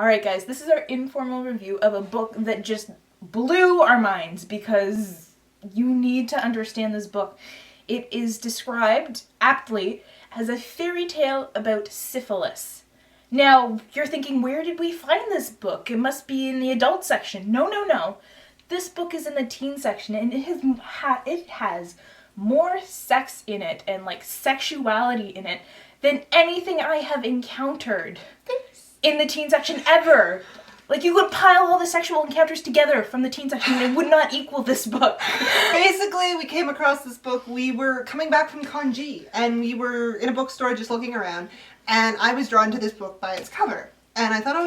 Alright guys, this is our informal review of a book that just blew our minds because you need to understand this book. It is described aptly as a fairy tale about syphilis. Now, you're thinking, where did we find this book? It must be in the adult section. No. This book is in the teen section, and it has more sex in it and like sexuality in it than anything I have encountered in the teen section ever. Like, you could pile all the sexual encounters together from the teen section and it would not equal this book. Basically, we came across this book. We were coming back from Kanji, and we were in a bookstore just looking around, and I was drawn to this book by its cover. And I thought, oh,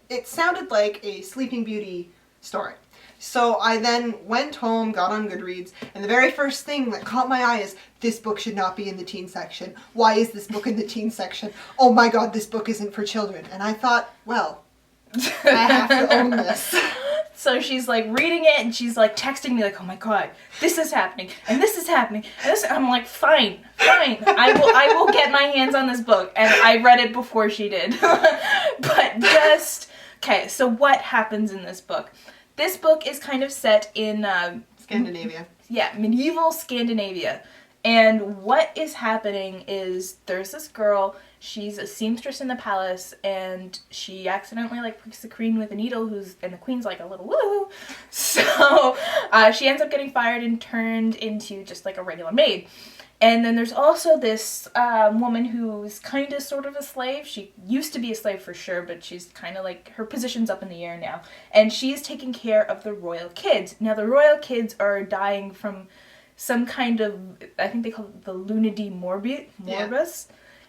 it sounded like a Sleeping Beauty story. So I then went home, got on Goodreads, and the very first thing that caught my eye is, this book should not be in the teen section. Why is this book in the teen section? Oh my god, this book isn't for children. And I thought, well, I have to own this. So she's like reading it and she's like texting me like, oh my god, this is happening and this is happening and this. I'm like, fine, I will get my hands on this book, and I read it before she did. But okay, so what happens in this book? This book is kind of set in Scandinavia. Yeah, medieval Scandinavia. And what is happening is there's this girl, she's a seamstress in the palace, and she accidentally like pricks the queen with a needle, and the queen's like a little woo. So she ends up getting fired and turned into just like a regular maid. And then there's also this woman who's kind of sort of a slave. She used to be a slave for sure, but she's kind of like, her position's up in the air now. And she's taking care of the royal kids. Now the royal kids are dying from some kind of, I think they call it the lunacy morbis. Yeah.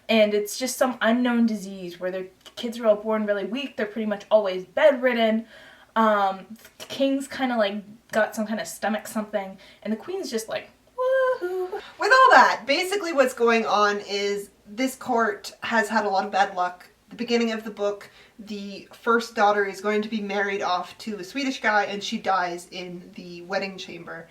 And it's just some unknown disease where their kids are all born really weak. They're pretty much always bedridden. The king's kind of like got some kind of stomach something. And the queen's just like, woohoo. With all that, basically what's going on is this court has had a lot of bad luck. The beginning of the book, the first daughter is going to be married off to a Swedish guy, and she dies in the wedding chamber.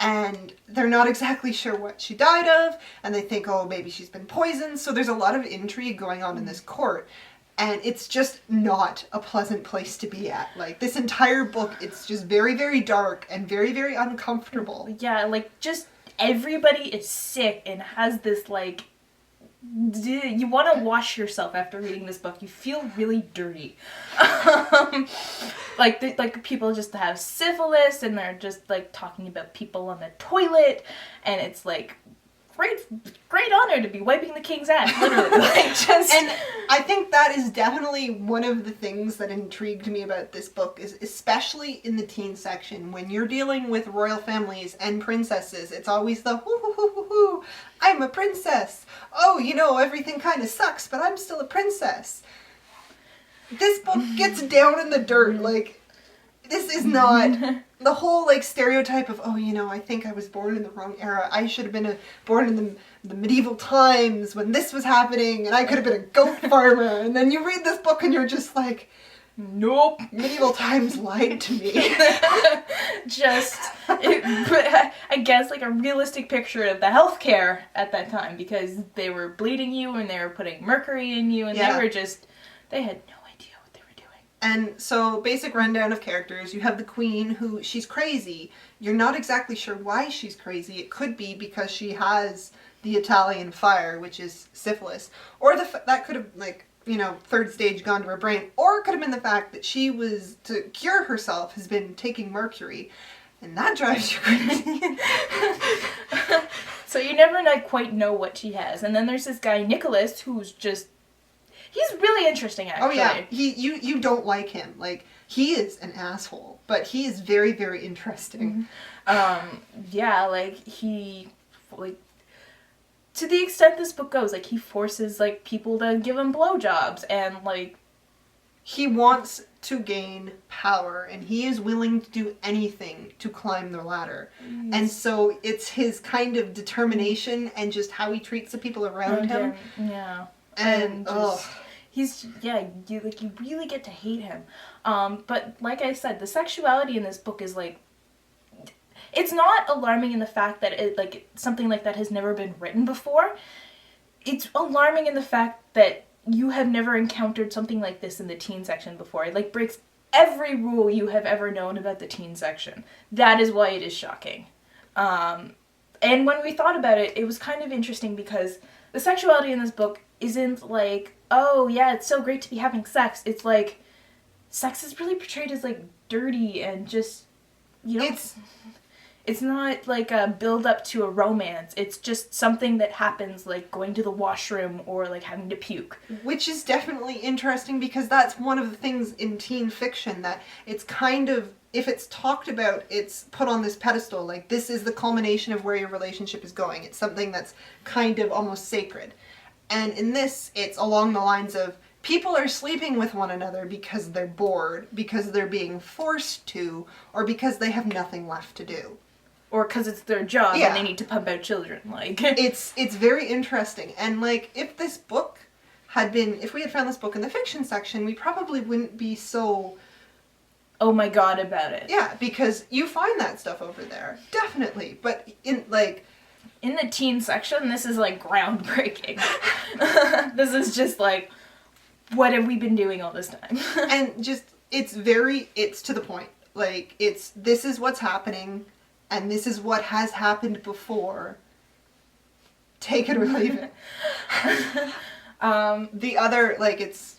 And they're not exactly sure what she died of, and they think, oh, maybe she's been poisoned. So there's a lot of intrigue going on in this court, and it's just not a pleasant place to be at. Like, this entire book, it's just very, very dark and very, very uncomfortable. Yeah, like, just everybody is sick and has this, like, you want to wash yourself after reading this book. You feel really dirty. Like people just have syphilis, and they're just like talking about people on the toilet, and it's like great honor to be wiping the king's ass, literally. And I think that is definitely one of the things that intrigued me about this book, is especially in the teen section, when you're dealing with royal families and princesses, it's always the hoo, I'm a princess. Oh, everything kind of sucks, but I'm still a princess. This book gets down in the dirt. Like, this is not the whole like stereotype of, oh, I think I was born in the wrong era. I should have been born in the medieval times when this was happening, and I could have been a goat farmer. And then you read this book and you're just like, nope, medieval times lied to me. I guess like a realistic picture of the healthcare at that time, because they were bleeding you and they were putting mercury in you, and they had no idea what they were doing. And so, basic rundown of characters. You have the queen, who, she's crazy. You're not exactly sure why she's crazy. It could be because she has the Italian fire, which is syphilis. Or that could have, like, third stage gone to her brain. Or it could have been the fact that she was, to cure herself, has been taking mercury. And that drives you crazy. So you never quite know what she has. And then there's this guy, Nicholas, who's just, he's really interesting, actually. Oh yeah, you don't like him. Like, he is an asshole, but he is very, very interesting. Yeah, like, to the extent this book goes, like, he forces, like, people to give him blowjobs, and, like, he wants to gain power, and he is willing to do anything to climb the ladder. And so it's his kind of determination and just how he treats the people around him. Yeah. And you really get to hate him. But like I said, the sexuality in this book is like, it's not alarming in the fact that it, like, something like that has never been written before. It's alarming in the fact that you have never encountered something like this in the teen section before. It, like, breaks every rule you have ever known about the teen section. That is why it is shocking. And when we thought about it, it was kind of interesting because the sexuality in this book isn't like, oh, yeah, it's so great to be having sex. It's like, sex is really portrayed as, like, dirty and just, you know... It's not like a build up to a romance. It's just something that happens, like going to the washroom or like having to puke. Which is definitely interesting because that's one of the things in teen fiction that it's kind of, if it's talked about, it's put on this pedestal. Like, this is the culmination of where your relationship is going. It's something that's kind of almost sacred. And in this, it's along the lines of, people are sleeping with one another because they're bored, because they're being forced to, or because they have nothing left to do. Or because it's their job and they need to pump out children. Like, it's very interesting. And, like, if this book had been... If we had found this book in the fiction section, we probably wouldn't be so... oh my god about it. Yeah, because you find that stuff over there. Definitely. But, in, like... in the teen section, this is, like, groundbreaking. This is just, like, what have we been doing all this time? And just, it's to the point. Like, this is what's happening... and this is what has happened before. Take it or leave it. The other, like, it's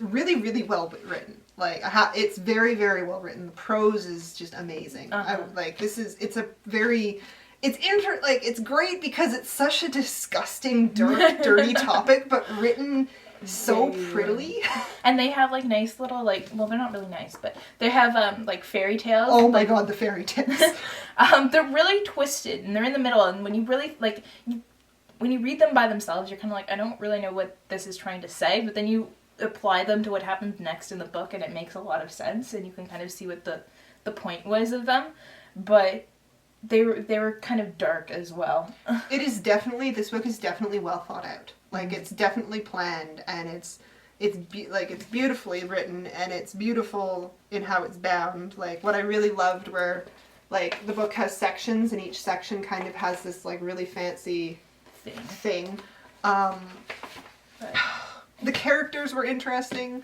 really, really well written. Like, it's very, very well written. The prose is just amazing. It's great because it's such a disgusting, dirty topic, but written so prettily. And they have, like, nice little, like, well, they're not really nice, but they have, like, fairy tales. Oh my god, the fairy tales. They're really twisted, and they're in the middle, and when you really, like, when you read them by themselves, you're kind of like, I don't really know what this is trying to say, but then you apply them to what happens next in the book, and it makes a lot of sense, and you can kind of see what the point was of them, but they were kind of dark as well. This book is definitely well thought out. Like, it's definitely planned, and it's beautifully written, and it's beautiful in how it's bound. Like, what I really loved were, like, the book has sections, and each section kind of has this, like, really fancy thing. The characters were interesting.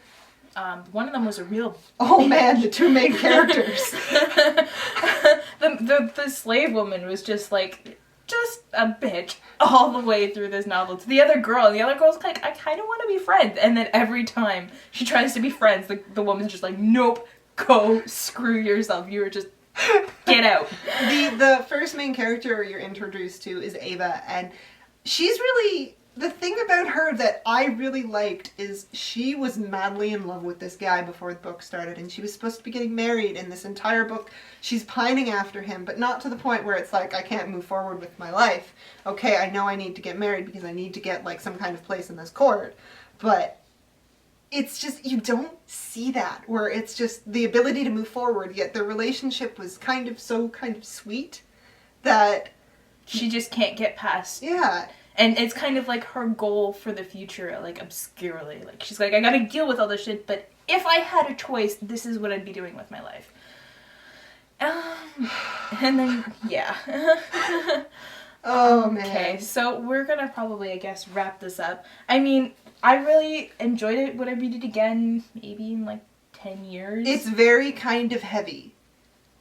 One of them was a real... oh man, the two main characters. The slave woman was just a bitch all the way through this novel to the other girl, and the other girl's like, I kind of want to be friends, and then every time she tries to be friends, the woman's just like, nope, go screw yourself, you're just, get out. The first main character you're introduced to is Ava, and she's really... the thing about her that I really liked is she was madly in love with this guy before the book started, and she was supposed to be getting married in this entire book. She's pining after him, but not to the point where it's like, I can't move forward with my life. Okay, I know I need to get married because I need to get, like, some kind of place in this court. But it's just, you don't see that, where it's just the ability to move forward, yet their relationship was kind of sweet that... she just can't get past. Yeah. And it's kind of like her goal for the future, like, obscurely. Like, she's like, I gotta deal with all this shit, but if I had a choice, this is what I'd be doing with my life. And then, yeah. Oh, man. Okay, so we're gonna probably, I guess, wrap this up. I mean, I really enjoyed it. Would I read it again? Maybe in, like, 10 years? It's very kind of heavy.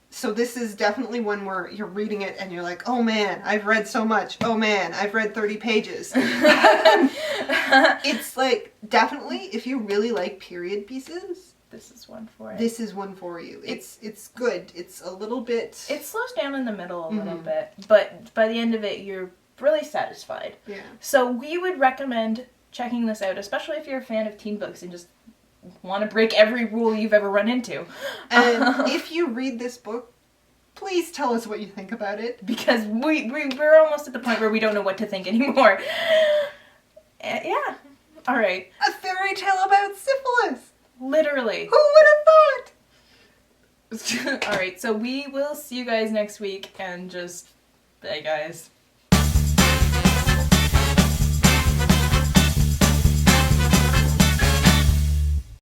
So this is definitely one where you're reading it and you're like, oh man, I've read so much. Oh man, I've read 30 pages. It's like, definitely, if you really like period pieces, this is one for it. This is one for you. It's good. It's a little bit... it slows down in the middle a little bit, but by the end of it, you're really satisfied. Yeah. So we would recommend checking this out, especially if you're a fan of teen books and just want to break every rule you've ever run into. And if you read this book, please tell us what you think about it. Because we're almost at the point where we don't know what to think anymore. Yeah. All right. A fairy tale about syphilis. Literally. Who would have thought? All right. So we will see you guys next week, and just bye, guys.